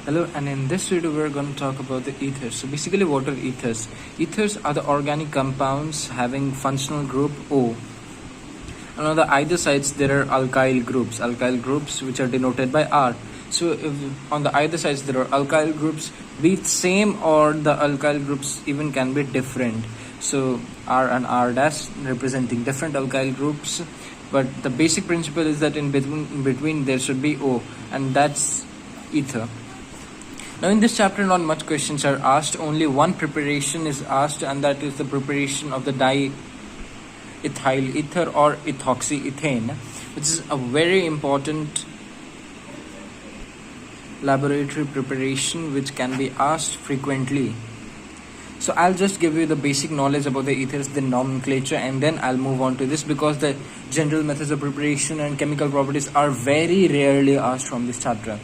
Hello, and in this video we're going to talk about the ethers. So basically what are ethers? Ethers are the organic compounds having functional group O. And on the either sides there are alkyl groups which are denoted by R. So if on the either sides there are alkyl groups, be it same or the alkyl groups even can be different. So R and R dash representing different alkyl groups, but the basic principle is that in between there should be O, and that's ether. Now in this chapter not much questions are asked, only one preparation is asked, and that is the preparation of the diethyl ether or ethoxyethane, which is a very important laboratory preparation which can be asked frequently. So I'll just give you the basic knowledge about the ethers, the nomenclature, and then I'll move on to this, because the general methods of preparation and chemical properties are very rarely asked from this chapter.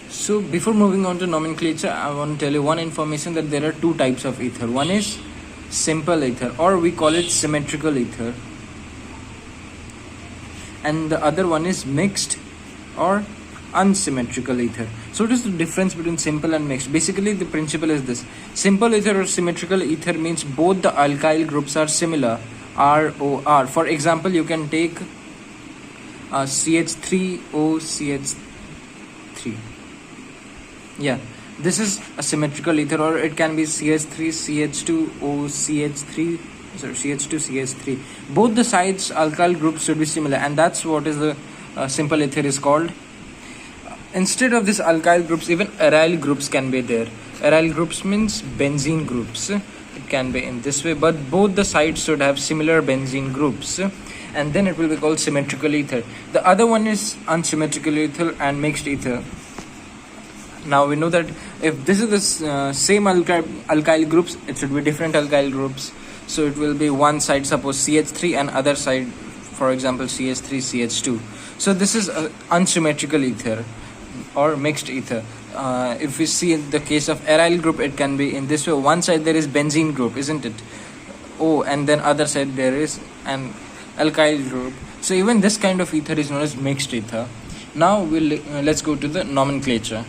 So before moving on to nomenclature, I want to tell you one information, that there are two types of ether. One is simple ether, or we call it symmetrical ether, and the other one is mixed or unsymmetrical ether. So what is the difference between simple and mixed? Basically the principle is this: simple ether or symmetrical ether means both the alkyl groups are similar, ROR. For example, you can take CH3OCH3. Yeah, this is a symmetrical ether, or it can be CH3CH2OCH3, CH2CH3. Both the sides alkyl groups should be similar, and that's what is the simple ether is called. Instead of this alkyl groups, even aryl groups can be there. Aryl groups means benzene groups. It can be in this way, but both the sides should have similar benzene groups, and then it will be called symmetrical ether. The other one is unsymmetrical ether and mixed ether. Now we know that if this is the same alkyl groups, it should be different alkyl groups. So it will be one side, suppose CH3, and other side, for example, CH3CH2. So this is unsymmetrical ether or mixed ether. If we see in the case of aryl group, it can be in this way: one side there is benzene group, isn't it, O, and then other side there is an alkyl group. So even this kind of ether is known as mixed ether. Now let's go to the nomenclature.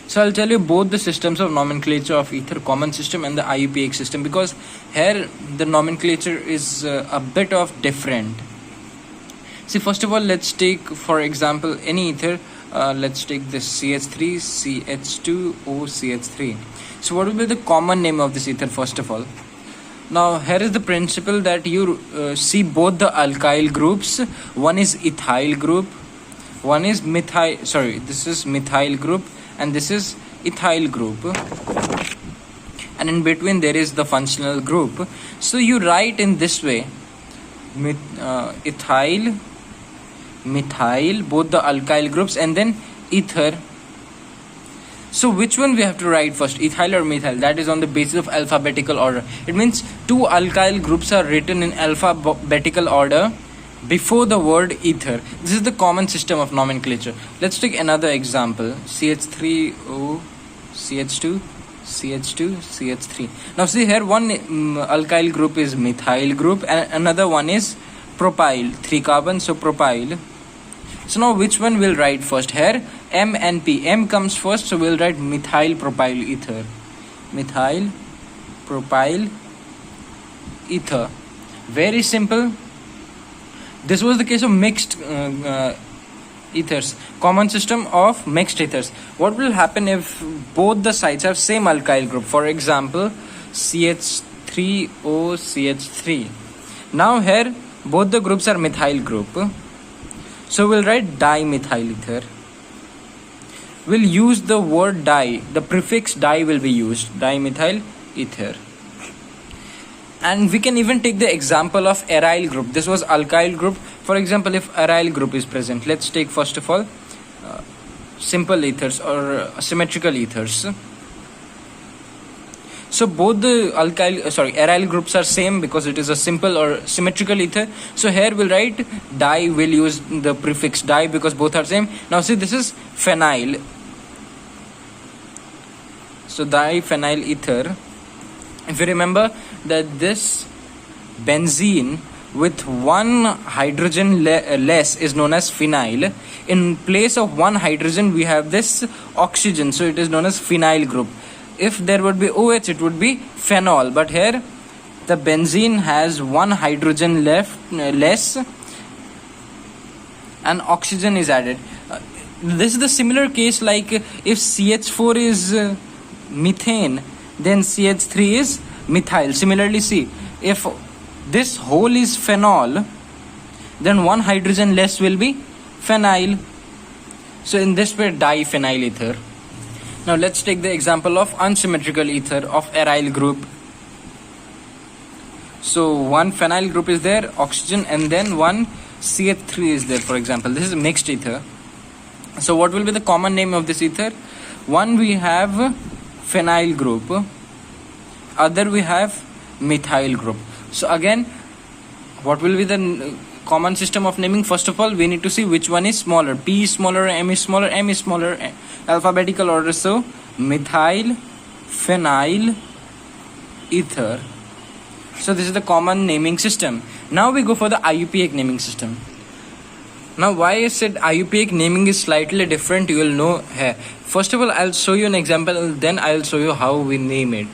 So I'll tell you both the systems of nomenclature of ether, common system and the IUPAC system, because here the nomenclature is a bit of different. See, first of all, let's take, for example, any ether. Let's take this CH3, CH2OCH3. So what will be the common name of this ether first of all? Now here is the principle that you see both the alkyl groups. One is ethyl group, one is this is methyl group, and this is ethyl group, and in between there is the functional group. So you write in this way: ethyl, methyl, both the alkyl groups, and then ether. So which one we have to write first, ethyl or methyl? That is on the basis of alphabetical order. It means two alkyl groups are written in alphabetical order before the word ether. This is the common system of nomenclature. Let's take another example: CH3O, CH2, CH2, CH3. Now see here, one alkyl group is methyl group, and another one is propyl, 3 carbon, so propyl. So now which one we'll write first? Here M and P. M comes first, so we'll write methyl propyl ether. Methyl propyl ether. Very simple. This was the case of mixed ethers, common system of mixed ethers. What will happen if both the sides have same alkyl group? For example, CH3OCH3. Now here both the groups are methyl group, so we'll write dimethyl ether. We'll use the word di, the prefix di will be used, dimethyl ether. And we can even take the example of aryl group. This was alkyl group. For example, if aryl group is present, let's take first of all simple ethers or symmetrical ethers. So both the aryl groups are same because it is a simple or symmetrical ether. So here we'll write di, we'll use the prefix di because both are same. Now see, this is phenyl. So diphenyl ether. If you remember that this benzene with one hydrogen less is known as phenyl. In place of one hydrogen we have this oxygen, so it is known as phenyl group. If there would be OH, it would be phenol, but here the benzene has one hydrogen less and oxygen is added. This is the similar case like if CH4 is methane, then CH3 is methyl. Similarly, see, if this whole is phenol, then one hydrogen less will be phenyl. So in this way, diphenyl ether. Now let's take the example of unsymmetrical ether of aryl group. So one phenyl group is there, oxygen, and then one CH3 is there, for example. This is mixed ether. So what will be the common name of this ether? One we have phenyl group, other we have methyl group. So again, what will be the common system of naming? First of all, we need to see which one is smaller. P is smaller, M is smaller, M is smaller, alphabetical order. So methyl phenyl ether. So this is the common naming system. Now we go for the IUPAC naming system. Now why I said IUPAC naming is slightly different, you will know here. First of all, I'll show you an example, then I'll show you how we name it.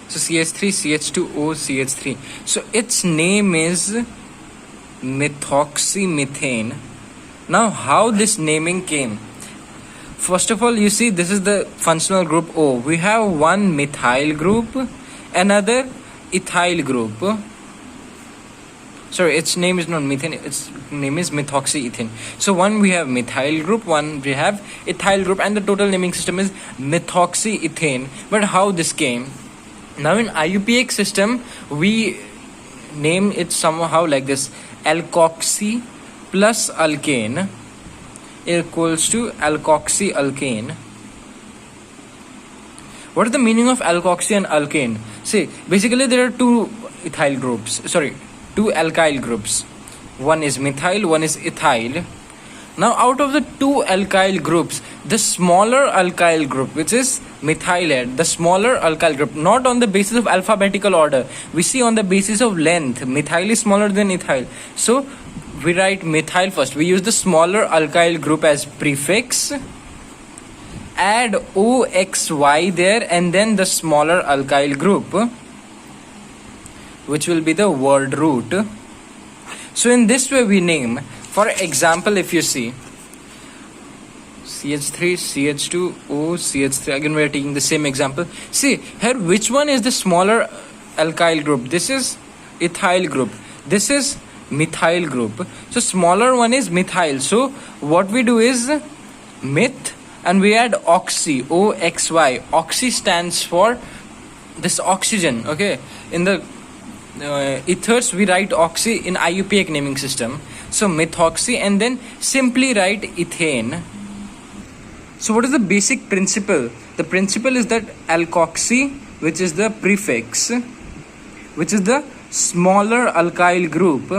So CH3, CH2O, CH3. So its name is methoxymethane. Now how this naming came? First of all, you see this is the functional group O. We have one methyl group, another ethyl group. Sorry, its name is not methane, its name is methoxyethane. So one we have methyl group, one we have ethyl group, and the total naming system is methoxyethane. But how this came? Now in IUPAC system, we name it somehow like this: alkoxy plus alkane equals to alkoxyalkane. What is the meaning of alkoxy and alkane? See, basically there are two ethyl groups. Two alkyl groups. One is methyl, one is ethyl. Now out of the two alkyl groups, the smaller alkyl group, which is methylate, the smaller alkyl group, not on the basis of alphabetical order, we see on the basis of length. Methyl is smaller than ethyl, so we write methyl first. We use the smaller alkyl group as prefix, add OXY there, and then the smaller alkyl group, which will be the word root. So in this way we name. For example, if you see CH3, CH2O, CH3, again we are taking the same example. See here, which one is the smaller alkyl group? This is ethyl group, this is methyl group. So smaller one is methyl. So what we do is meth, and we add oxy, OXY. Oxy stands for this oxygen. Okay, in the ethers we write oxy in IUPAC naming system. So methoxy, and then simply write ethane. So what is the basic principle? The principle is that alkoxy, which is the prefix, which is the smaller alkyl group,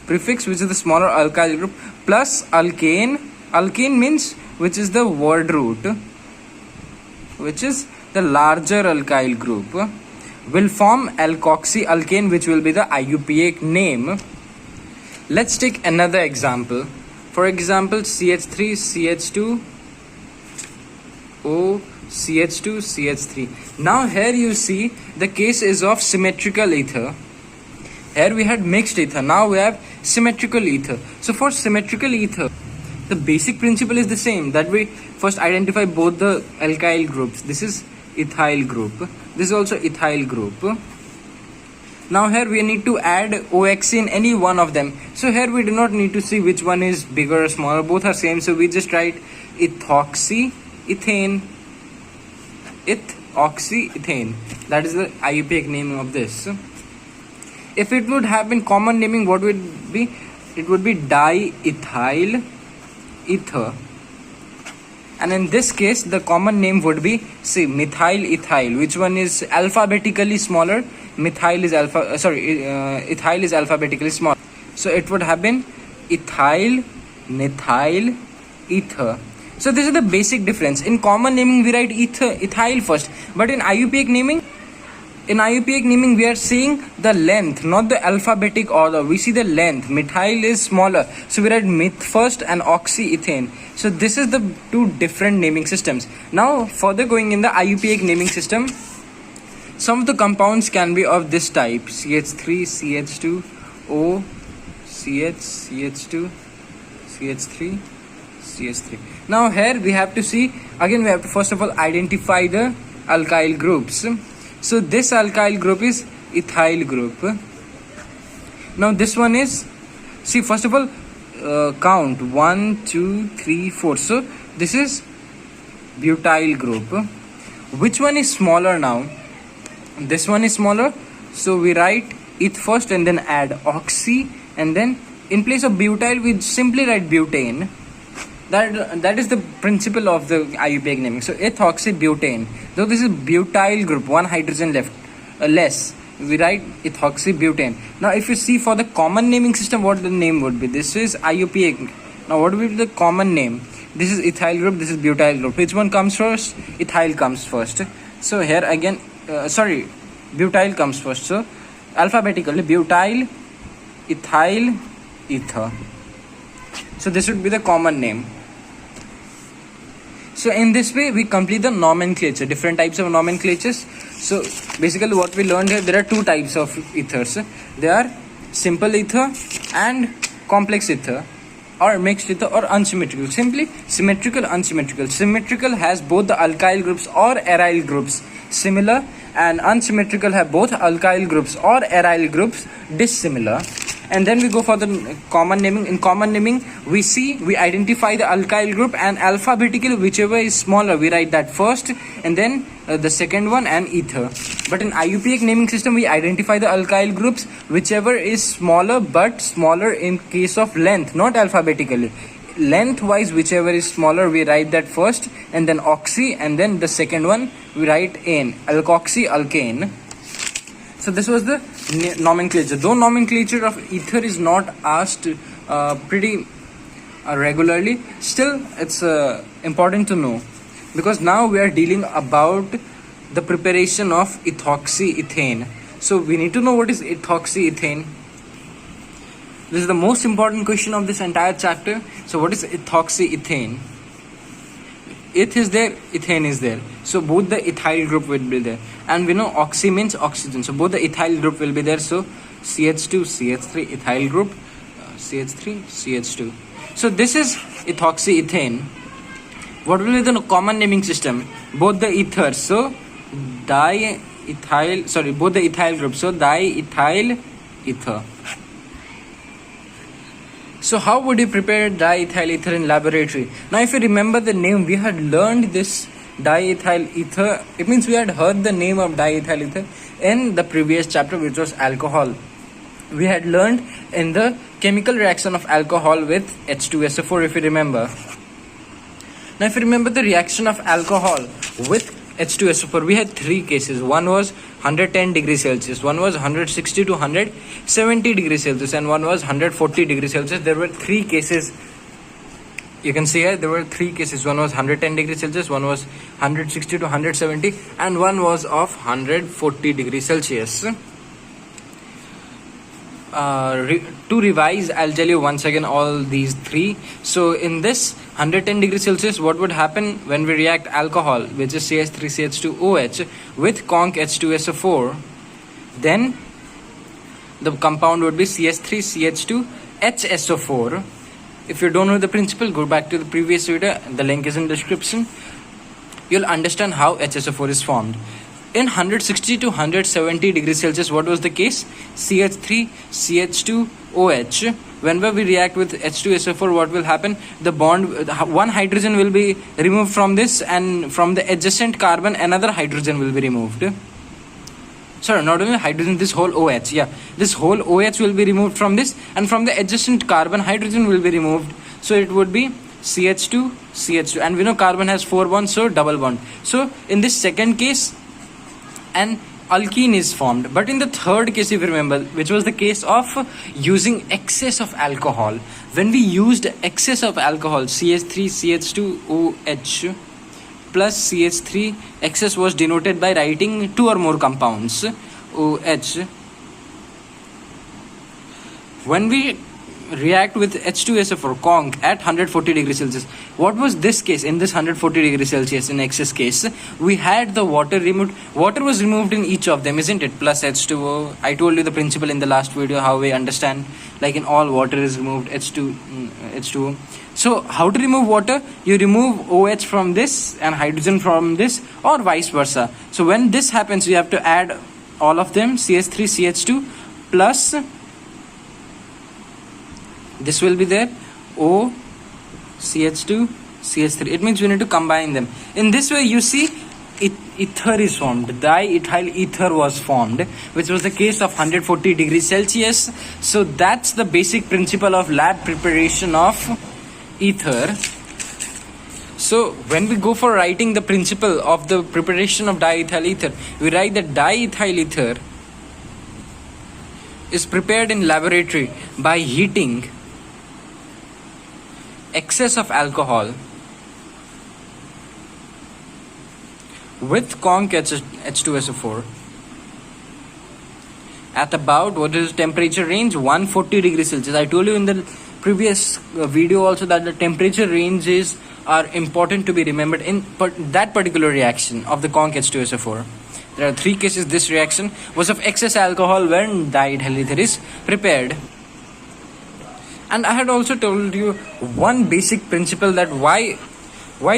prefix which is the smaller alkyl group, plus alkane. Alkane means which is the word root, which is the larger alkyl group, will form alkoxyalkane, which will be the IUPAC name. Let's take another example. For example, CH3, CH2O, CH2, CH3. Now here you see the case is of symmetrical ether. Here we had mixed ether, now we have symmetrical ether. So for symmetrical ether, the basic principle is the same, that we first identify both the alkyl groups. This is ethyl group, this is also ethyl group. Now here we need to add OX in any one of them. So here we do not need to see which one is bigger or smaller, both are same. So we just write ethoxyethane, ethoxyethane. That is the IUPAC naming of this. If it would have been common naming, what would be? It would be diethyl ether. And in this case, the common name would be, say, methyl ethyl. Which one is alphabetically smaller? Ethyl is alphabetically small. So it would have been ethyl, methyl, ether. So this is the basic difference. In common naming, we write ethyl first. But in IUPAC naming, In IUPAC naming, we are seeing the length, not the alphabetic order. We see the length. Methyl is smaller, so we write meth first and oxyethane. So this is the two different naming systems. Now further going in the IUPAC naming system, some of the compounds can be of this type: CH3, CH2, O, CH, CH2, CH3, CH3. Now here we have to see, again we have to first of all identify the alkyl groups. So this alkyl group is ethyl group. Now this one is, see first of all count 1, 2, 3, 4. So this is butyl group. Which one is smaller now? This one is smaller, so we write eth first and then add oxy, and then in place of butyl we simply write butane. That is the principle of the IUPAC naming. So ethoxybutane. So this is butyl group, one hydrogen left less. We write ethoxybutane. Now if you see for the common naming system, what the name would be? This is IUPAC. Now what will be the common name? This is ethyl group, this is butyl group. Which one comes first? Ethyl comes first. So here again, butyl comes first. So alphabetically, butyl, ethyl, ether. So this would be the common name. So in this way we complete the nomenclature, different types of nomenclatures. So basically what we learned here, there are two types of ethers. They are simple ether and complex ether, or mixed ether, or unsymmetrical. Simply symmetrical, unsymmetrical. Symmetrical has both the alkyl groups or aryl groups similar, and unsymmetrical have both alkyl groups or aryl groups dissimilar. And then we go for the common naming. In common naming, we identify the alkyl group, and alphabetically whichever is smaller we write that first, and then the second one and ether. But in IUPAC naming system, we identify the alkyl groups whichever is smaller, but smaller in case of length, not alphabetically. Lengthwise whichever is smaller we write that first, and then oxy, and then the second one we write ane, alkoxy, alkane. So this was the nomenclature. Though nomenclature of ether is not asked pretty regularly, still it's important to know, because now we are dealing about the preparation of ethoxyethane. So we need to know what is ethoxyethane. This is the most important question of this entire chapter. So what is ethoxyethane? Eth is there, ethane is there. So both the ethyl group will be there. And we know oxy means oxygen. So both the ethyl group will be there. So CH2, CH3, ethyl group, CH3, CH2. So this is ethoxyethane. What will be the common naming system? Both the ethers. So both the ethyl groups. So diethyl ether. So how would you prepare diethyl ether in laboratory? Now if you remember the name, we had learned this diethyl ether. It means we had heard the name of diethyl ether in the previous chapter, which was alcohol. We had learned in the chemical reaction of alcohol with H2SO4, if you remember. Now if you remember the reaction of alcohol with H2SO4, we had three cases. One was 110 degrees Celsius, one was 160 to 170 degrees Celsius, and one was 140 degrees Celsius. There were three cases. You can see here there were three cases. One was 110 degrees Celsius, one was 160 to 170, and one was of 140 degrees Celsius. To revise, I'll tell you once again all these three. So in this 110 degrees Celsius, what would happen when we react alcohol, which is CH3CH2OH, with conc H2SO4? Then the compound would be CH3CH2HSO4. If you don't know the principle, go back to the previous video. The link is in the description. You'll understand how HSO4 is formed. In 160 to 170 degrees Celsius, what was the case? CH3CH2OH. Whenever we react with H2SO4, what will happen? The bond, one hydrogen will be removed from this, and from the adjacent carbon another hydrogen will be removed. Sorry, not only hydrogen, this whole OH. Yeah, this whole OH will be removed from this, and from the adjacent carbon hydrogen will be removed. So it would be CH2, CH2, and we know carbon has 4 bonds, so double bond. So in this second case, an alkene is formed. But in the third case, if you remember, which was the case of using excess of alcohol, when we used excess of alcohol, CH3CH2OH, plus CH3. Excess was denoted by writing two or more compounds, OH. When we react with H2SO4 conc at 140 degrees Celsius, what was this case? In this 140 degrees Celsius in excess case, we had the water removed. Water was removed in each of them, isn't it? Plus H2O. I told you the principle in the last video, how we understand, like in all water is removed, H2O. So how to remove water? You remove OH from this and hydrogen from this, or vice versa. So when this happens, you have to add all of them, CH3 CH2 plus this will be there, O CH2 CH3. It means we need to combine them. In this way, you see ether is formed. Diethyl ether was formed, which was the case of 140 degrees Celsius. So that's the basic principle of lab preparation of ether. So when we go for writing the principle of the preparation of diethyl ether, we write that diethyl ether is prepared in laboratory by heating excess of alcohol with conc H2SO4 at about, what is temperature range, 140 degrees Celsius. I told you in the previous video also that the temperature ranges are important to be remembered in that particular reaction of the conc H2SO4. There are three cases. This reaction was of excess alcohol when diethyl ether is prepared. And I had also told you one basic principle, that why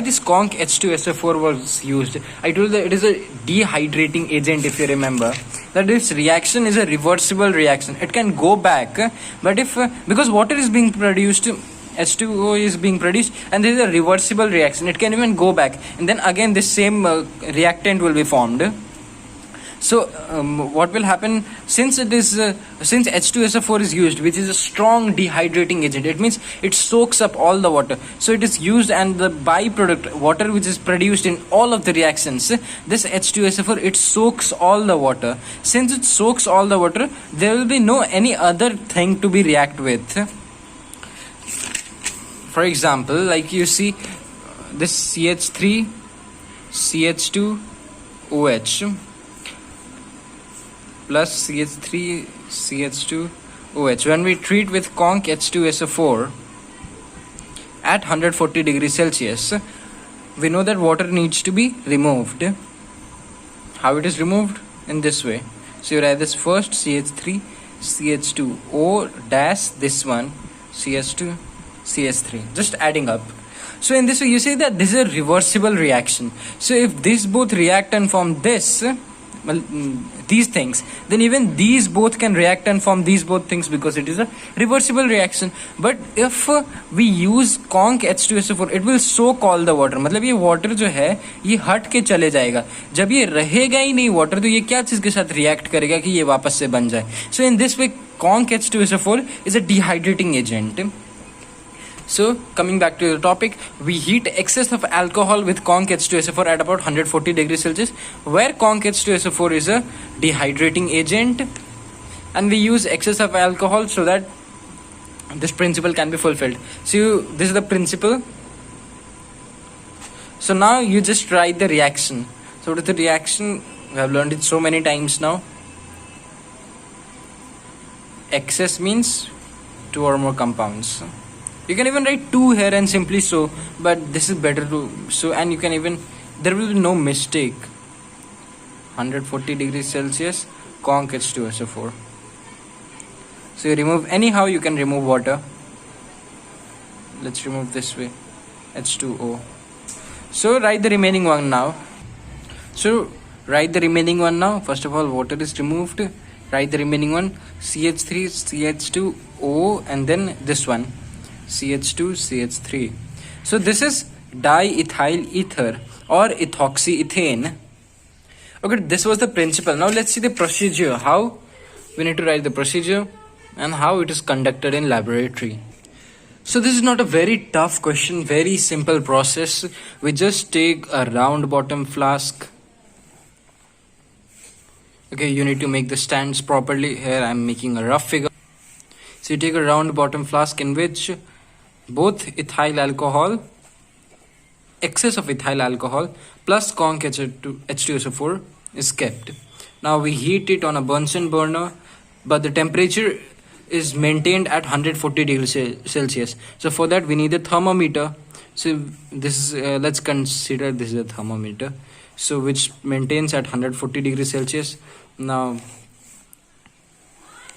this conc H2SO4 was used. I told that it is a dehydrating agent, if you remember. That this reaction is a reversible reaction. It can go back, but if because water is being produced, H2O is being produced, and there is a reversible reaction, it can even go back, and then again this same reactant will be formed. So what will happen, since H2SO4 is used, which is a strong dehydrating agent, it means it soaks up all the water. So it is used, and the byproduct water which is produced in all of the reactions, this H2SO4, it soaks all the water. Since it soaks all the water, there will be no any other thing to be react with. For example, like you see this CH3 CH2 OH plus CH3 CH2 OH. When we treat with conc H2SO4 at 140 degrees Celsius, we know that water needs to be removed. How it is removed? In this way. So you write this first, CH3 CH2 O dash this one CH2 CH3, just adding up. So in this way you see that this is a reversible reaction. So if these both react and form this, well, these things, then even these both can react and form these both things, because it is a reversible reaction. But if we use conc H2SO4, it will soak all the water. मतलब ये water जो है ये हट के चले जाएगा. जब ये रहेगा ही नहीं water, तो ये क्या चीज के साथ react करेगा कि ये वापस से बन जाए. So in this way conc H2SO4 is a dehydrating agent. So coming back to the topic, we heat excess of alcohol with conc H2SO4 at about 140 degrees Celsius, where conc H2SO4 is a dehydrating agent, and we use excess of alcohol so that this principle can be fulfilled. So this is the principle. So now you just write the reaction. So what is the reaction? We have learned it so many times now. Excess means two or more compounds. You can even write 2 here and simply so, but this is better to so, and you can even, there will be no mistake. 140 degrees Celsius conc H2SO4. So you remove, anyhow you can remove water. Let's remove this way, H2O. So write the remaining one now. First of all, water is removed. Write the remaining one, CH3 CH2O, and then this one, CH2 CH3. So this is diethyl ether or ethoxyethane. Okay, this was the principle. Now let's see the procedure, how we need to write the procedure and how it is conducted in laboratory. So this is not a very tough question, very simple process. We just take a round bottom flask. Okay, you need to make the stands properly. Here I am making a rough figure. So you take a round bottom flask in which both ethyl alcohol excess of ethyl alcohol plus conc H2SO4 is kept. Now we heat it on a Bunsen burner, but the temperature is maintained at 140 degrees Celsius. So for that we need a thermometer. So this is let's consider this is a thermometer, so which maintains at 140 degrees Celsius. Now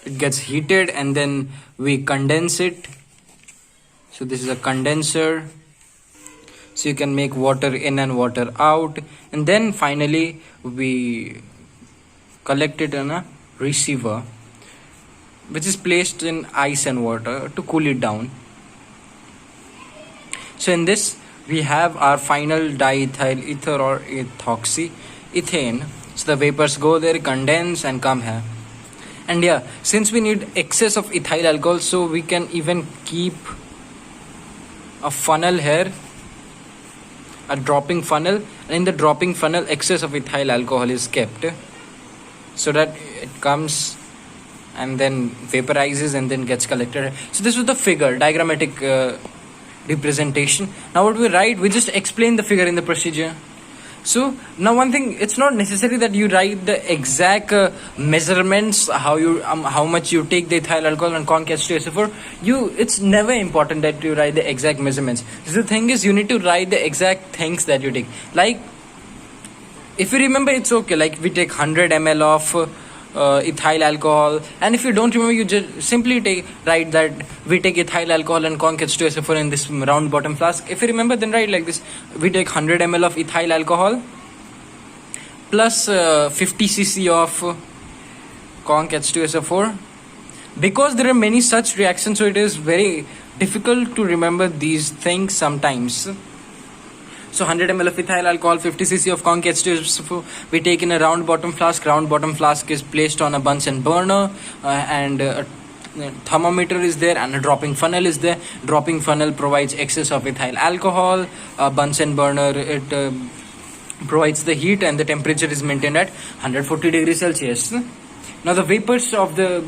it gets heated and then we condense it. So this is a condenser, so you can make water in and water out, and then finally we collect it in a receiver which is placed in ice and water to cool it down. So in this we have our final diethyl ether or ethoxy ethane. So the vapors go there, condense and come here. And yeah, since we need excess of ethyl alcohol, so we can even keep a funnel here, a dropping funnel, and in the dropping funnel excess of ethyl alcohol is kept, so that it comes and then vaporizes and then gets collected. So this was the figure, diagrammatic representation. Now what we write, we just explain the figure in the procedure. So now one thing, it's not necessary that you write the exact measurements, how much you take the ethyl alcohol and conc H2SO4. It's never important that you write the exact measurements. The thing is, you need to write the exact things that you take. Like if you remember, it's okay. Like we take 100 ml of ethyl alcohol, and if you don't remember, you just simply write that we take ethyl alcohol and conc H2SO4 in this round bottom flask. If you remember, then write like this: we take 100 ml of ethyl alcohol plus 50 cc of conc H2SO4. Because there are many such reactions, so it is very difficult to remember these things sometimes. So 100 ml of ethyl alcohol, 50 cc of conc H2SO4 we take in a round bottom flask. Round bottom flask is placed on a Bunsen burner, and a thermometer is there and a dropping funnel is there. Dropping funnel provides excess of ethyl alcohol. Bunsen burner, it provides the heat, and the temperature is maintained at 140 degrees Celsius. Now the vapors of the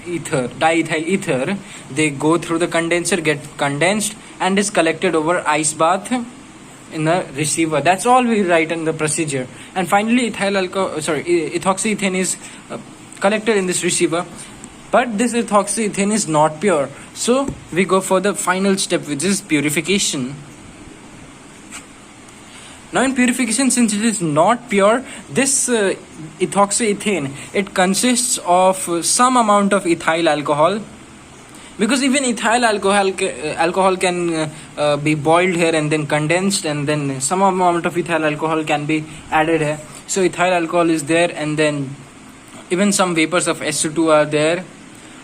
ether, diethyl ether, they go through the condenser, get condensed, and is collected over ice bath in the receiver. That's all we write in the procedure. And finally ethoxyethane is collected in this receiver. But this ethoxyethane is not pure, so we go for the final step, which is purification. Now in purification, since it is not pure, this ethoxyethane, it consists of some amount of ethyl alcohol, because even ethyl alcohol can be boiled here and then condensed, and then some amount of ethyl alcohol can be added here. So ethyl alcohol is there, and then even some vapors of SO2 are there,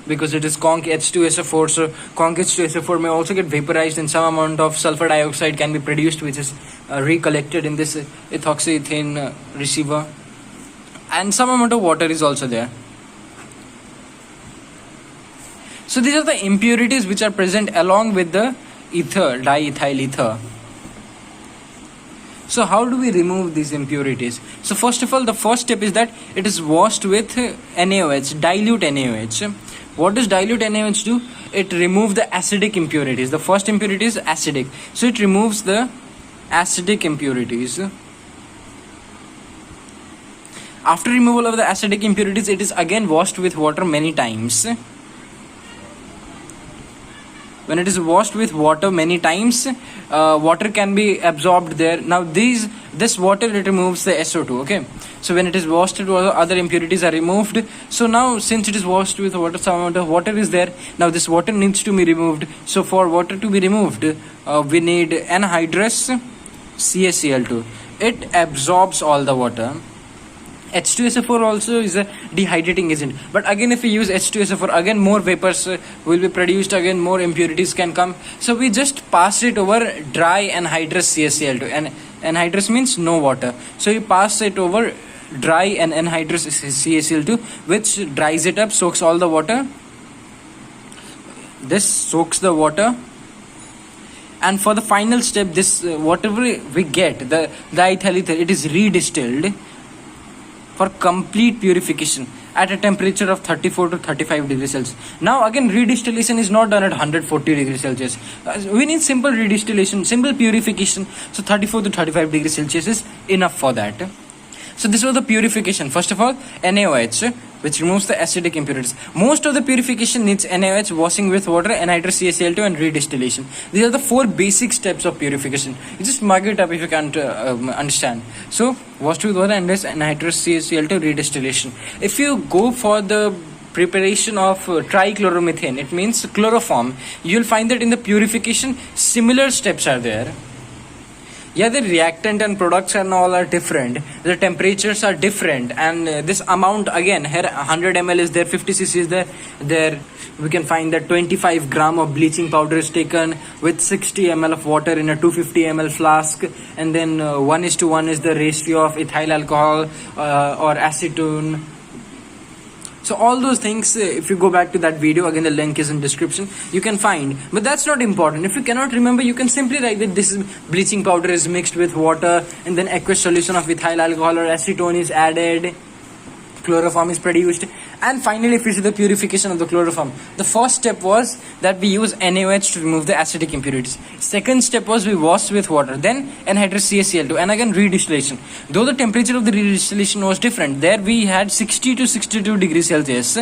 because it is conc H2SO4. So conc H2SO4 may also get vaporized, and some amount of sulfur dioxide can be produced, which is recollected in this ethoxyethane receiver, and some amount of water is also there. So these are the impurities which are present along with the ether, diethyl ether. So how do we remove these impurities? So first of all, the first step is that it is washed with NaOH, dilute NaOH. What does dilute NaOH do? It removes the acidic impurities. The first impurity is acidic, so it removes the acidic impurities. After removal of the acidic impurities, it is again washed with water many times. When it is washed with water many times, water can be absorbed there. Now this water, it removes the SO2. Okay, so when it is washed, other impurities are removed. So now, since it is washed with water, some amount of water is there. Now this water needs to be removed. So for water to be removed, we need anhydrous CaCl2. It absorbs all the water. H2SO4 also is a dehydrating agent, but again if we use H2SO4, again more vapors will be produced, again more impurities can come. So we just pass it over dry anhydrous CaCl2, and anhydrous means no water. So you pass it over dry and anhydrous CaCl2, which dries it up, soaks all the water. This soaks the water, and for the final step, this whatever we get, the ethyl ether, it is redistilled for complete purification. at a temperature of 34 to 35 degrees Celsius. Now again, redistillation is not done at 140 degrees Celsius. We need simple redistillation, simple purification. So 34 to 35 degrees Celsius is enough for that. So this was the purification. First of all, NaOH, which removes the acidic impurities. Most of the purification needs NaOH, washing with water, anhydrous CaCl2, and redistillation. These are the 4 basic steps of purification. You just mug it up if you can't understand. So, washed with water, anhydrous CaCl2, redistillation. If you go for the preparation of trichloromethane, it means chloroform, you'll find that in the purification, similar steps are there. Yeah, the reactant and products and all are different, the temperatures are different, and this amount, again, here 100 ml is there, 50 cc is there we can find that 25 gram of bleaching powder is taken with 60 ml of water in a 250 ml flask, and then 1:1 is the ratio of ethyl alcohol or acetone. So all those things, if you go back to that video, again the link is in description, you can find. But that's not important. If you cannot remember, you can simply write that this bleaching powder is mixed with water, and then aqueous solution of ethyl alcohol or acetone is added, chloroform is produced. And finally, if you see the purification of the chloroform, the first step was that we use NaOH to remove the acidic impurities. Second step was we wash with water, then anhydrous CaCl2, and again redistillation. Though the temperature of the redistillation was different, there we had 60 to 62 degrees Celsius,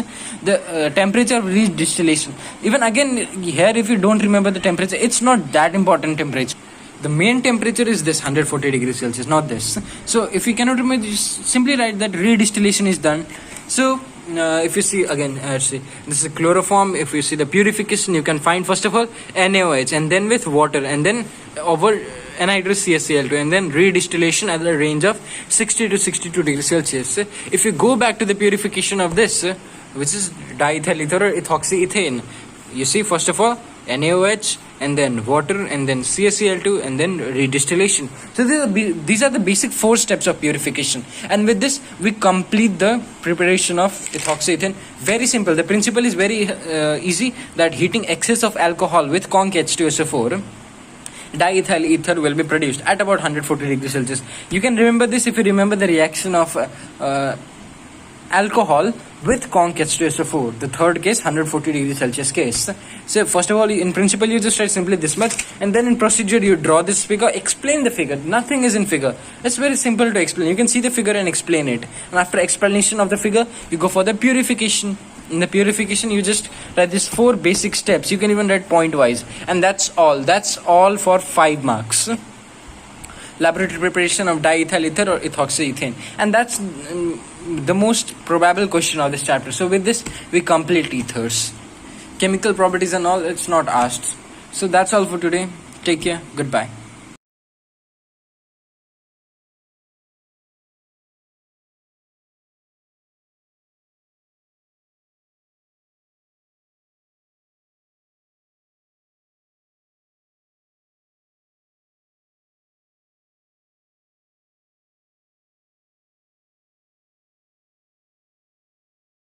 the temperature of redistillation. Even again here, if you don't remember the temperature, it's not that important temperature. The main temperature is this 140 degrees Celsius, not this. So if you cannot remember, just simply write that redistillation is done. So if you see again, this is chloroform. If you see the purification, you can find first of all NaOH, and then with water, and then over anhydrous CaCl2, and then redistillation at a range of 60 to 62 degrees Celsius. If you go back to the purification of this, which is diethyl ether or ethoxyethane, you see first of all NaOH, and then water, and then CaCl2, and then redistillation. So these are the basic 4 steps of purification, and with this we complete the preparation of ethoxyethane. Very simple. The principle is very easy, that heating excess of alcohol with conc H2SO4, diethyl ether will be produced at about 140 degrees Celsius. You can remember this if you remember the reaction of alcohol with conc H2SO4, the third case, 140 degrees Celsius case. So first of all, in principle you just write simply this much, and then in procedure you draw this figure, explain the figure. Nothing is in figure. It's very simple to explain. You can see the figure and explain it, and after explanation of the figure you go for the purification. In the purification you just write these 4 basic steps. You can even write point wise, and that's all for 5 marks. Laboratory preparation of diethyl ether or ethoxyethane, and that's the most probable question of this chapter. So with this we complete ethers. Chemical properties and all, it's not asked. So that's all for today. Take care. Goodbye.